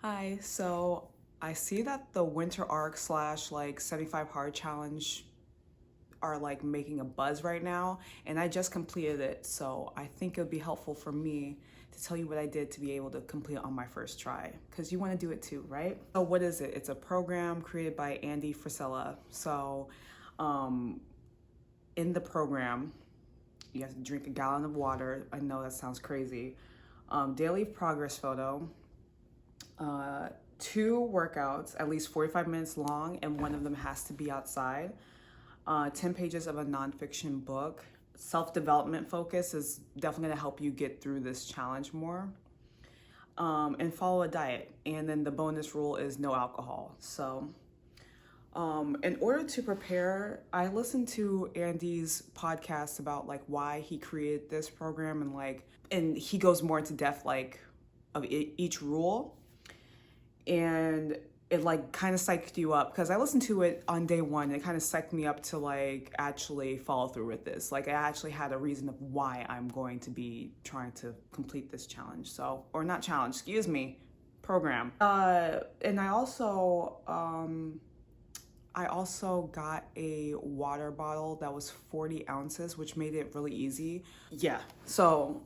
Hi, so I see that the Winter Arc slash like 75 Hard Challenge are like making a buzz right now, and I just completed it, so I think it would be helpful for me to tell you what I did to be able to complete it on my first try, because you want to do it too, right? So what is it? It's a program created by Andy Frisella. So um, in the program, you have to drink a gallon of water. I know that sounds crazy. Daily progress photo, uh, two workouts, at least 45 minutes long, and one of them has to be outside. 10 pages of a nonfiction book. Self development focus is definitely gonna help you get through this challenge more. And follow a diet. And then the bonus rule is no alcohol. So, in order to prepare, I listened to Andy's podcast about like why he created this program and he goes more into depth like of each rule, and it like kind of psyched you up because I listened to it on day one. It kind of psyched me up to like actually follow through with this. Like I actually had a reason of why I'm going to be trying to complete this challenge. So, or not challenge, excuse me, program. And I also got a water bottle that was 40 ounces, which made it really easy. Yeah, so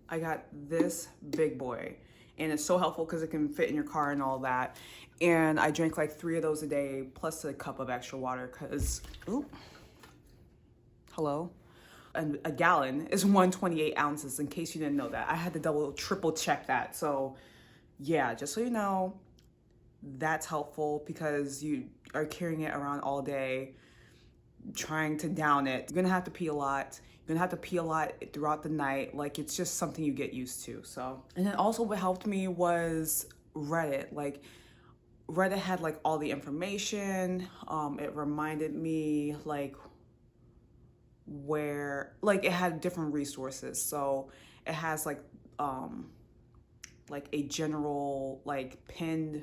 I got this big boy, and it's so helpful because it can fit in your car and all that. And I drank like 3 of those a day plus a cup of extra water because, hello. And a gallon is 128 ounces, in case you didn't know that. I had to double, triple check that. So yeah, just so you know, that's helpful because you are carrying it around all day, trying to down it. You're gonna have to pee a lot. You're gonna have to pee a lot throughout the night. Like it's just something you get used to. So, and then also what helped me was Reddit. Like Reddit had like all the information. It reminded me like it had different resources. So it has like a general like pinned,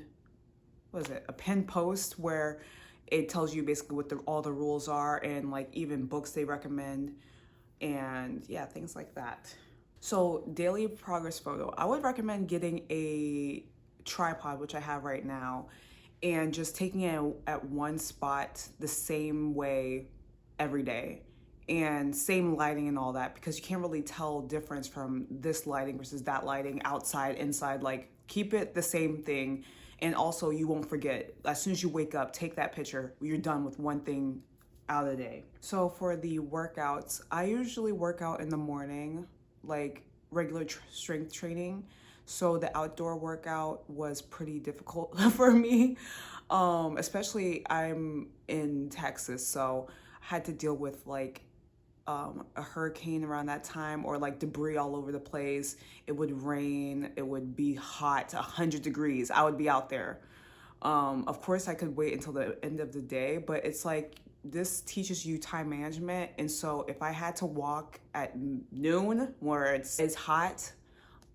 what is it, a pinned post where it tells you basically what all the rules are and like even books they recommend and yeah, things like that. So daily progress photo, I would recommend getting a tripod, which I have right now, and just taking it at one spot the same way every day, and same lighting and all that, because you can't really tell difference from this lighting versus that lighting, outside, inside. Like keep it the same thing. And also you won't forget, as soon as you wake up, take that picture. You're done with one thing out of the day. So for the workouts, I usually work out in the morning, like regular strength training. So the outdoor workout was pretty difficult for me, especially I'm in Texas, so I had to deal with like a hurricane around that time, or like debris all over the place. It would rain, it would be hot, 100 degrees. I would be out there. Of course, I could wait until the end of the day, but it's like this teaches you time management. And so if I had to walk at noon where it's hot,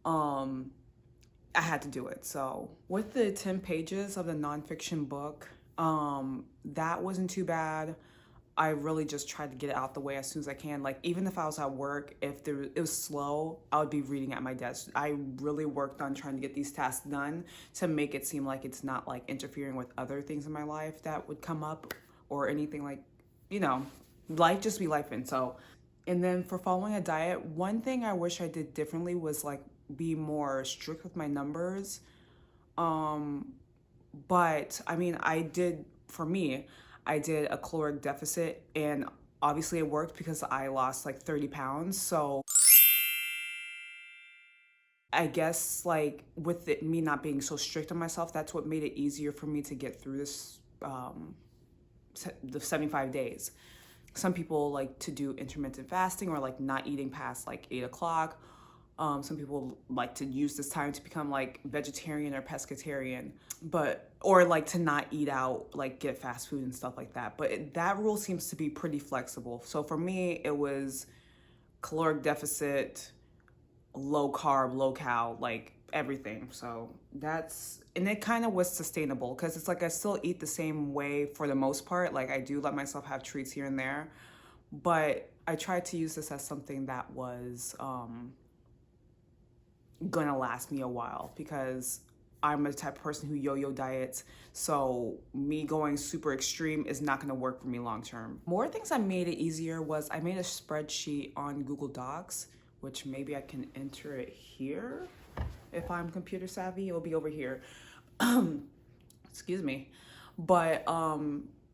I had to do it. So with the 10 pages of the nonfiction book, that wasn't too bad. I really just tried to get it out the way as soon as I can. Like even if I was at work, if it was slow, I would be reading at my desk. I really worked on trying to get these tasks done to make it seem like it's not like interfering with other things in my life that would come up or anything, like, you know, life just be life. And so, and then for following a diet, one thing I wish I did differently was like be more strict with my numbers. But I mean, for me, I did a caloric deficit, and obviously it worked because I lost like 30 pounds. So I guess like with me not being so strict on myself, that's what made it easier for me to get through this, the 75 days. Some people like to do intermittent fasting or like not eating past like 8 o'clock. Some people like to use this time to become like vegetarian or pescatarian, or like to not eat out, like get fast food and stuff like that. But that rule seems to be pretty flexible. So for me, it was caloric deficit, low carb, low cal, like everything. So and it kind of was sustainable because it's like I still eat the same way for the most part. Like I do let myself have treats here and there, but I tried to use this as something that was, gonna last me a while, because I'm a type of person who yo-yo diets, so me going super extreme is not gonna work for me long term. More things that made it easier was I made a spreadsheet on Google Docs, which maybe I can enter it here. If I'm computer savvy, it'll be over here. Excuse me. But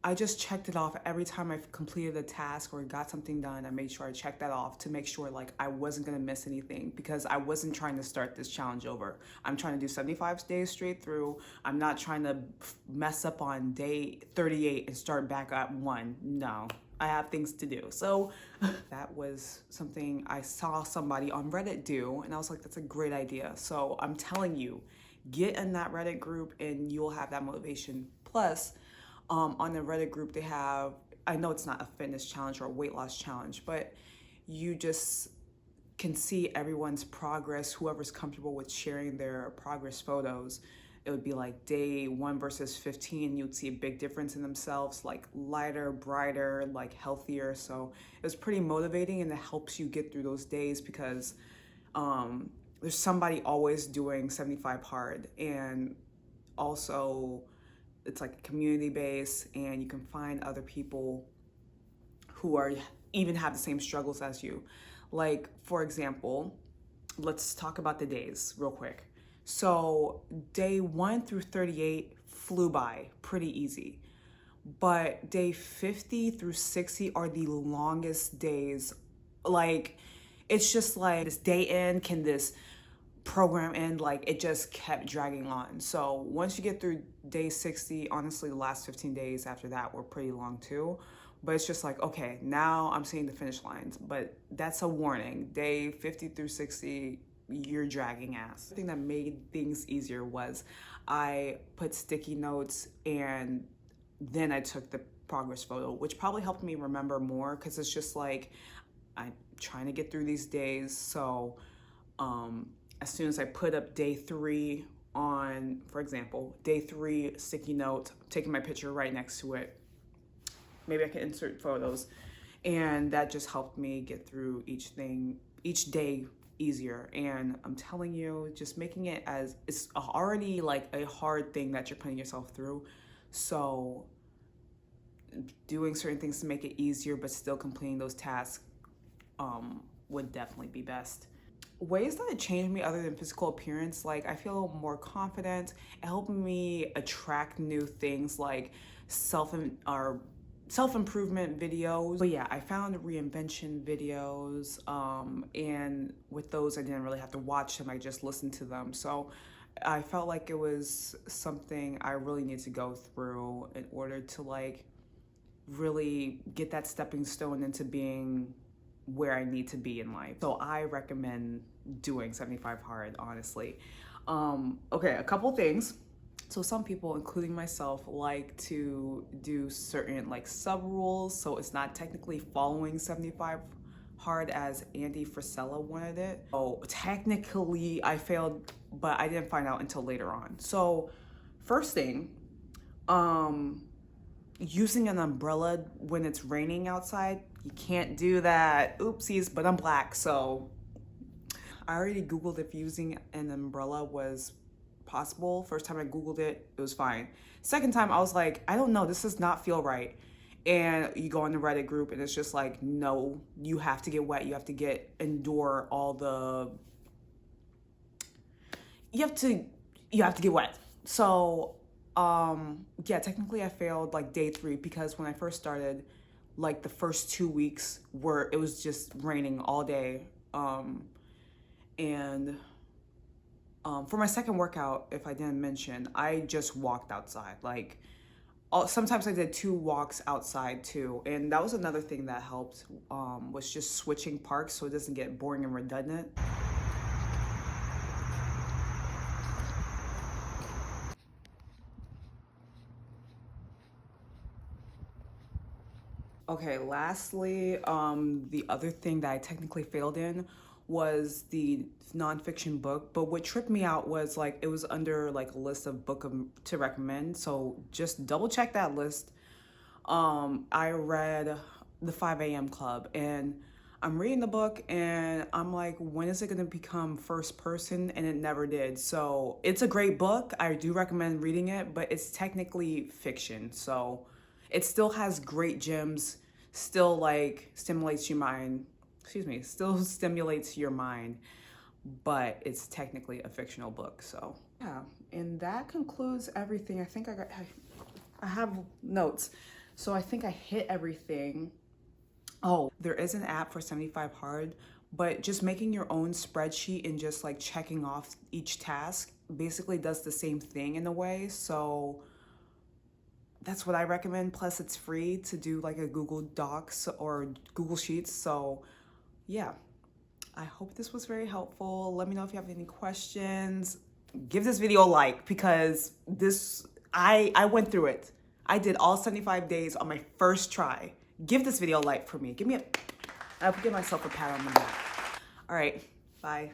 I just checked it off every time I completed a task or got something done. I made sure I checked that off to make sure like I wasn't gonna miss anything, because I wasn't trying to start this challenge over. I'm trying to do 75 days straight through. I'm not trying to mess up on day 38 and start back at 1. No, I have things to do. So that was something I saw somebody on Reddit do, and I was like, that's a great idea. So I'm telling you, get in that Reddit group and you'll have that motivation. Plus, on the Reddit group, they have, I know it's not a fitness challenge or a weight loss challenge, but you just can see everyone's progress, whoever's comfortable with sharing their progress photos. It would be like day 1 versus 15, you'd see a big difference in themselves, like lighter, brighter, like healthier. So it was pretty motivating, and it helps you get through those days, because there's somebody always doing 75 hard, and also it's like a community base, and you can find other people who are even have the same struggles as you. Like, for example, let's talk about the days real quick. So day 1 through 38 flew by pretty easy, but day 50 through 60 are the longest days. Like, it's just like, this day end, can this program end? Like, it just kept dragging on. So once you get through day 60, honestly, the last 15 days after that were pretty long too. But it's just like, okay, now I'm seeing the finish lines. But that's a warning. Day 50 through 60, you're dragging ass. The thing that made things easier was I put sticky notes, and then I took the progress photo, which probably helped me remember more, because it's just like, I'm trying to get through these days. So as soon as I put up day 3 on, for example, day 3 sticky note, taking my picture right next to it. Maybe I can insert photos. And that just helped me get through each day easier. And I'm telling you, just making it, as it's already like a hard thing that you're putting yourself through. So doing certain things to make it easier, but still completing those tasks would definitely be best. Ways that it changed me other than physical appearance, like I feel more confident. It helped me attract new things like self-improvement videos. But yeah, I found reinvention videos, and with those I didn't really have to watch them, I just listened to them. So I felt like it was something I really need to go through in order to like really get that stepping stone into being where I need to be in life. So I recommend doing 75 hard, honestly. Okay, a couple things. So some people, including myself, like to do certain like sub rules. So it's not technically following 75 hard as Andy Frisella wanted it. Oh, technically I failed, but I didn't find out until later on. So first thing, using an umbrella when it's raining outside, you can't do that. Oopsies, but I'm black, so I already Googled if using an umbrella was possible. First time I Googled it, it was fine. Second time, I was like, I don't know, this does not feel right. And you go in the Reddit group and it's just like, no, you have to get wet. You have to endure all the, you have to get wet. So, yeah, technically I failed like day 3, because when I first started, like the first 2 weeks it was just raining all day. For my second workout, if I didn't mention, I just walked outside. Like, sometimes I did 2 walks outside too. And that was another thing that helped, was just switching parks so it doesn't get boring and redundant. Okay, lastly, the other thing that I technically failed in was the nonfiction book. But what tripped me out was like, it was under like a list of book to recommend. So just double check that list. I read The 5 a.m. Club, and I'm reading the book and I'm like, when is it going to become first person? And it never did. So it's a great book. I do recommend reading it, but it's technically fiction. So it still has great gems, still like stimulates your mind. Excuse me, still stimulates your mind, but it's technically a fictional book. So yeah, and that concludes everything. I think I have notes. So I think I hit everything. Oh, there is an app for 75 Hard, but just making your own spreadsheet and just like checking off each task basically does the same thing in a way. So that's what I recommend. Plus, it's free to do like a Google Docs or Google Sheets. So yeah, I hope this was very helpful. Let me know if you have any questions. Give this video a like because I went through it. I did all 75 days on my first try. Give this video a like for me. I'll give myself a pat on the back. All right, bye.